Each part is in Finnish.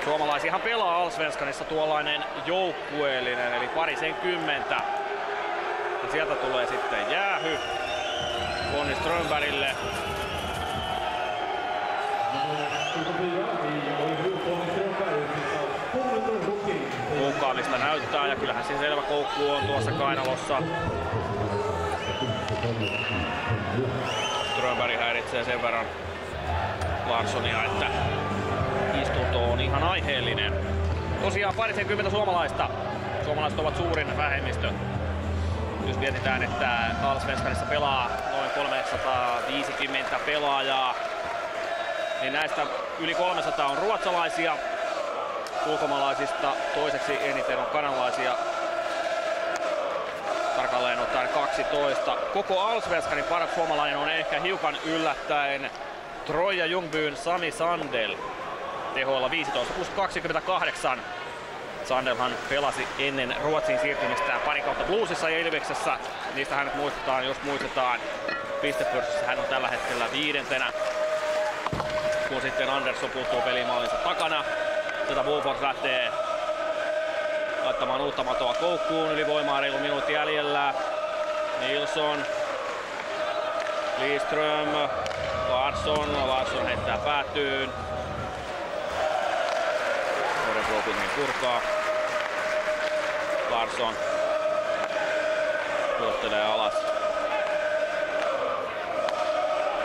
Suomalaisiahan pelaa Allsvenskanissa tuollainen joukkueellinen, eli parisenkymmentä. Ja sieltä tulee sitten jäähy Conny Strömbergille. Koukkaamista näyttää ja kyllähän siinä selvä koukku on tuossa kainalossa. Strömberg häiritsee sen verran Larssonia, että istunto on ihan aiheellinen. Tosiaan parisenkymmentä suomalaista. Suomalaiset ovat suurin vähemmistö. Jos mietitään, että Allsvenskanissa pelaa noin 350 pelaajaa, niin näistä yli 300 on ruotsalaisia. Ulkomaalaisista toiseksi eniten on kanadalaisia. Tarkalleen ottaen 12. Koko Allsvenskanin paras suomalainen on ehkä hiukan yllättäen Troja Ljungbyn Sami Sandel. Tehoilla 15+28. Sandelhan pelasi ennen Ruotsiin siirtymistä pari kautta Bluesissa ja Ilveksessä. Niistä hänet muistetaan, jos muistetaan. Pistepörssissä hän on tällä hetkellä 5. Kun sitten Andersson puuttuu pelimaalinsa takana. Tätä Bofors lähtee laittamaan uutta matoa koukkuun. Ylivoimaa reilu minuutti jäljellä. Nilsson. Lidström. Larsson heittää päätyyn. Örebro kuitenkin purkaa. Larsson tuottelee alas.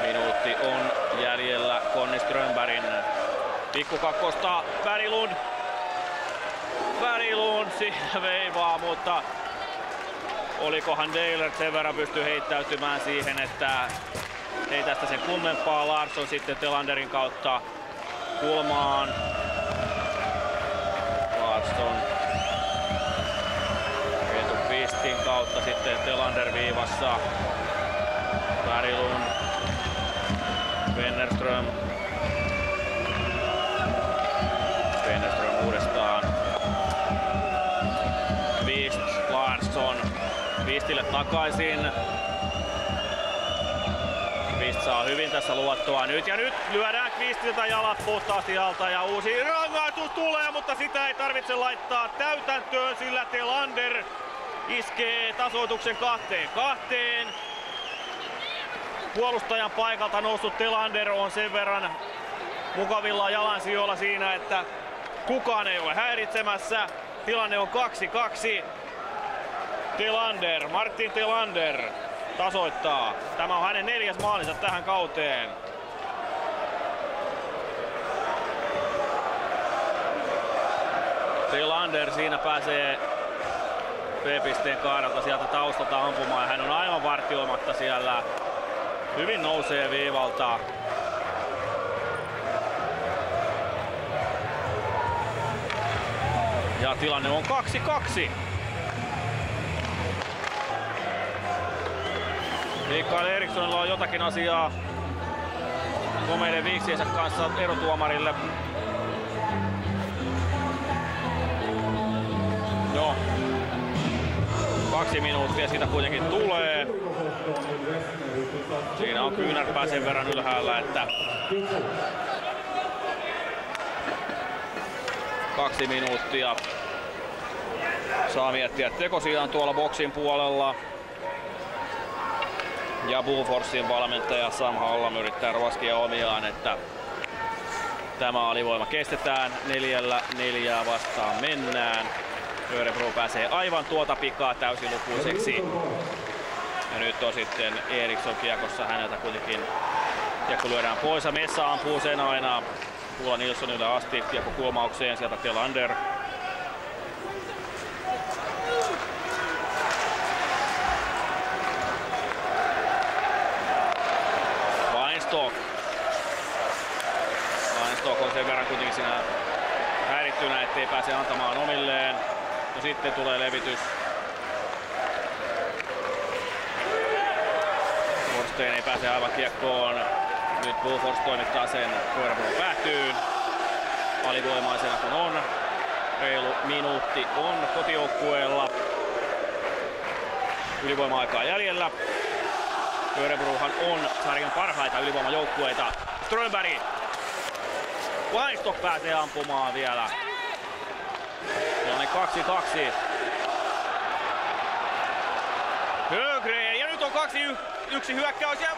Minuutti on jäljellä Conny Strömbergin pikkukakkosta. Berglund siinä veivaa, mutta olikohan Deilert sen verran pysty heittäytymään siihen, että ei tästä sen kummempaa. Larsson sitten Telanderin kautta kulmaan. Larsson etupistin kautta sitten Telander viivassa. Berglund. Wennerström uudestaan. Kvist, Larsson. Kvistille takaisin. Kvist saa hyvin tässä luottoa nyt ja nyt lyödään Kvistiltä jalat puhtaasti alta ja uusi rangaistus tulee, mutta sitä ei tarvitse laittaa täytäntöön, sillä Telander iskee tasoituksen 2-2. Puolustajan paikalta noussut Telander on sen verran mukavilla jalansijoilla siinä, että kukaan ei ole häiritsemässä. Tilanne on 2-2. Martin Telander tasoittaa. Tämä on hänen 4. maalinsa tähän kauteen. Telander siinä pääsee B-pisteen kaaralta sieltä taustalta ampumaan. Hän on aivan vartioimatta siellä. Hyvin nousee viivalta. Ja tilanne on 2-2. Mikael Erikssonilla on jotakin asiaa komeiden viiksiensä kanssa erotuomarille. No, 2 minuuttia siitä kuitenkin tulee. Siinä on kyynärpää sen verran ylhäällä, että 2 minuuttia. Saa miettiä tekosiaan tuolla boksin puolella. Ja Boforsin valmentaja Sam Hallam yrittää ruoskia omiaan, että tämä alivoima kestetään. 4-4 vastaan mennään. Örebro pääsee aivan tuota pikaa täysilukuiseksi. Ja nyt on sitten Eriksson kiekossa, häneltä kuitenkin kiekko lyödään pois ja Messa ampuu sen aina Tuula Nilssonille asti kiekko kulmaukseen, sieltä Telander. Weinstock on sen verran kuitenkin siinä häirittynä, ettei pääse antamaan omilleen. Ja sitten tulee levitys. Forsteen ei pääse aivan kiekkoon. Nyt Bofors toimittaa sen Örebron päätyyn. Alivoimaisena kun on. Reilu minuutti on kotijoukkueella. Ylivoima-aikaa jäljellä. Örebrohan on sarjan parhaita ylivoimajoukkueita. Strömberg. Weinstock pääsee ampumaan vielä. No niin 2-2. Högren ja nyt on 2-1 hyökkäys ja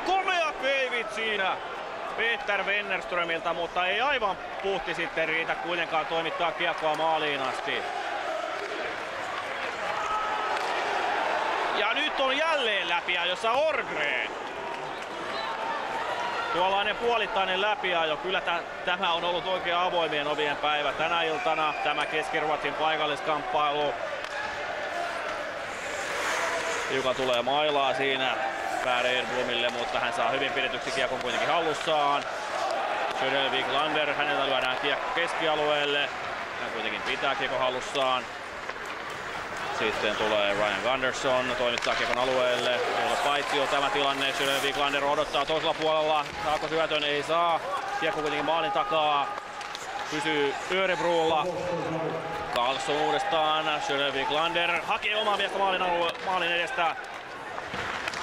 komeat veivit siinä Peter Wennerströmiltä, mutta ei aivan puhti sitten riitä kuitenkaan toimittaa kiekkoa maaliin asti. Ja nyt on jälleen läpiajossa Orgren. Tuollainen puolittainen läpiajo. Kyllä tämä on ollut oikein avoimien ovien päivä tänä iltana. Tämä Keski-Ruotsin paikalliskamppailu. Joka tulee mailaa siinä Per Edblomille, mutta hän saa hyvin pidetyksi kiekon kuitenkin hallussaan. Söderl Wiklander, häneltä lyödään kiekko keskialueelle. Hän kuitenkin pitää kiekon hallussaan. Sitten tulee Ryan Gunderson, toimittaa kiekon alueelle. Ei ole paitsio tämä tilanne. Söderl Wiklander odottaa toisella puolella. Saako syötön? Ei saa. Kiekko kuitenkin maalin takaa. Pysyy Örebrolla. Karlsson uudestaan. Söderl Wiklander hakee omaa viekko maalin edestä.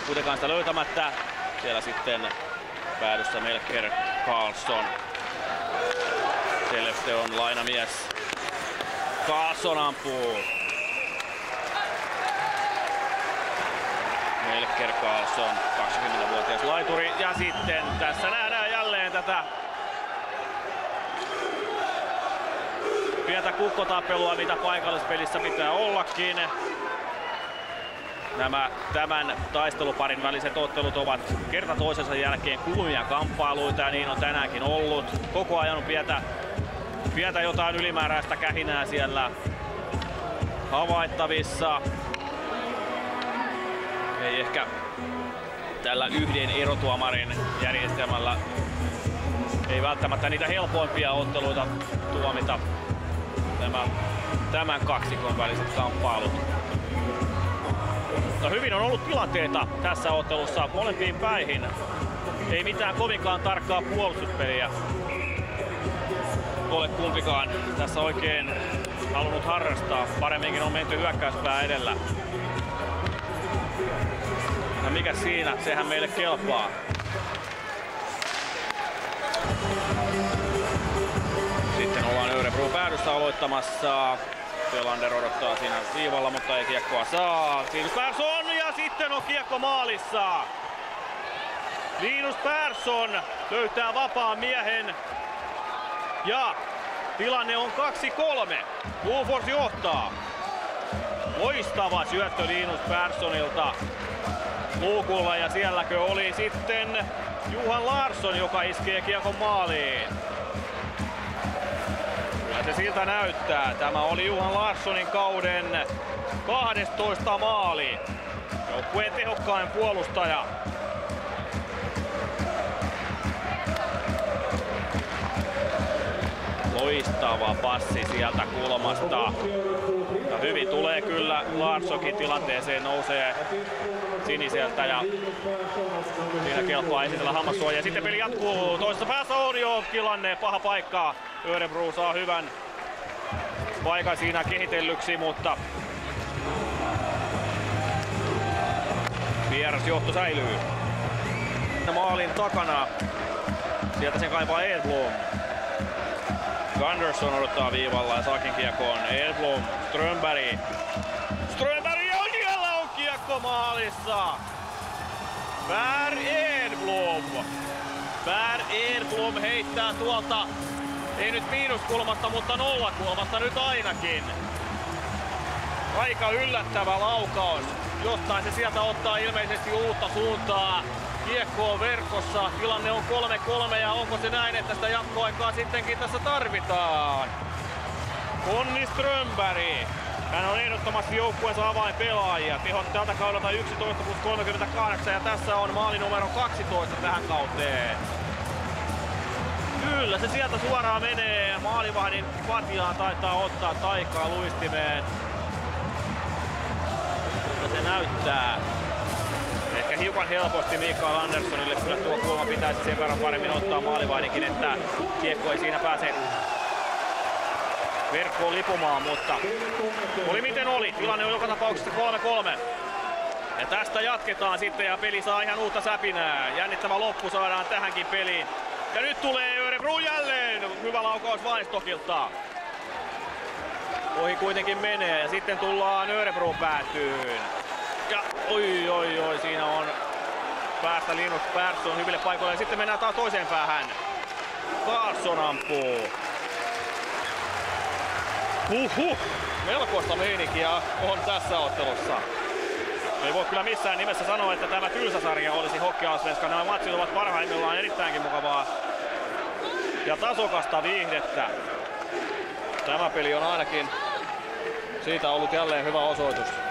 Kuitenkaan sitä löytämättä. Siellä sitten päädyssä Melker Karlsson. Skellefteå on lainamies. Karlsson ampuu. Melker Karlsson, 20-vuotias laituri. Ja sitten tässä nähdään jälleen tätä pientä kukkotappelua, mitä paikallispelissä pitää ollakin. Tämän taisteluparin väliset ottelut ovat kerta toisensa jälkeen kuumia kamppailuita ja niin on tänäänkin ollut. Koko ajan on pientä jotain ylimääräistä kähinää siellä havaittavissa. Ei ehkä tällä yhden erotuomarin järjestelmällä ei välttämättä niitä helpoimpia otteluita tuomita tämän kaksikon väliset kamppailut. Mutta hyvin on ollut tilanteita tässä ottelussa molempiin päihin. Ei mitään kovinkaan tarkkaa puolustuspeliä ole kumpikaan tässä oikein halunnut harrastaa. Paremminkin on menty hyökkäyspää edellä. No mikä siinä? Sehän meille kelpaa. Sitten ollaan Örebro päädyssä aloittamassa. Ölander odottaa siinä viivalla, mutta ei kiekkoa saa. Linus Persson ja sitten on kiekko maalissa. Linus Persson löytää vapaan miehen. Ja tilanne on 2-3. Bofors johtaa. Loistava syöttö Linus Perssonilta luukulla ja sielläkö oli sitten Johan Larsson, joka iskee kiekon maaliin. Kyllä se siltä näyttää. Tämä oli Johan Larssonin kauden 12 maali. Joukkueen tehokkain puolustaja. Loistava passi sieltä kulmasta. Ja hyvin tulee kyllä Larssonkin tilanteeseen, nousee siniseltä ja siinä kelpaa esitellä hammassuoja. Sitten peli jatkuu, toisessa päässä on jo tilanne, paha paikka. Örebro saa hyvän paikan siinä kehitellyksi, mutta vierasjohto säilyy. Maalin takana, sieltä sen kaipaa Edblom. Gunderson odottaa viivalla ja saakin kiekkoon. Edblom, Strömberg. Strömberg ja siellä on kiekko maalissa. Per Edblom. Per Edblom heittää tuolta, ei nyt miinuskulmasta, mutta nollakulmasta nyt ainakin. Aika yllättävä laukaus. Jostain se sieltä ottaa ilmeisesti uutta suuntaa. Kiekko on verkossa, tilanne on 3-3 ja onko se näin, että sitä jatkoaikaa sittenkin tässä tarvitaan? Conny Strömberg. Hän on ehdottomasti joukkueensa avainpelaajia. Tehot tältä kaudelta 11+38 ja tässä on maali numero 12 tähän kauteen. Kyllä se sieltä suoraan menee. Maalivahdin patjaan taitaa ottaa taikaa luistimeen. Mutta se näyttää. Ehkä hiukan helposti Mikael Anderssonille, kyllä tuo kulma pitäisi sen verran paremmin ottaa maalivahdinkin, että kiekko ei siinä pääse verkkoon lipumaan, mutta oli miten oli. Tilanne on joka tapauksessa 3-3. Ja tästä jatketaan sitten ja peli saa ihan uutta säpinää. Jännittävä loppu saadaan tähänkin peliin. Ja nyt tulee Örebro Örebro jälleen! Hyvä laukaus Weinstockilta. Ohi kuitenkin menee ja sitten tullaan Örebron päätyyn. Ja oi, siinä on päästä Linus Persson hyville paikoille ja sitten mennään taas toiseen päähän. Carlson ampuu. Melkoista meininkiä on tässä ottelussa. Ei voi kyllä missään nimessä sanoa, että tämä tylsä sarja olisi Hockeyallsvenskan. Nämä matsit ovat parhaimmillaan erittäinkin mukavaa ja tasokasta viihdettä. Tämä peli on ainakin siitä ollut jälleen hyvä osoitus.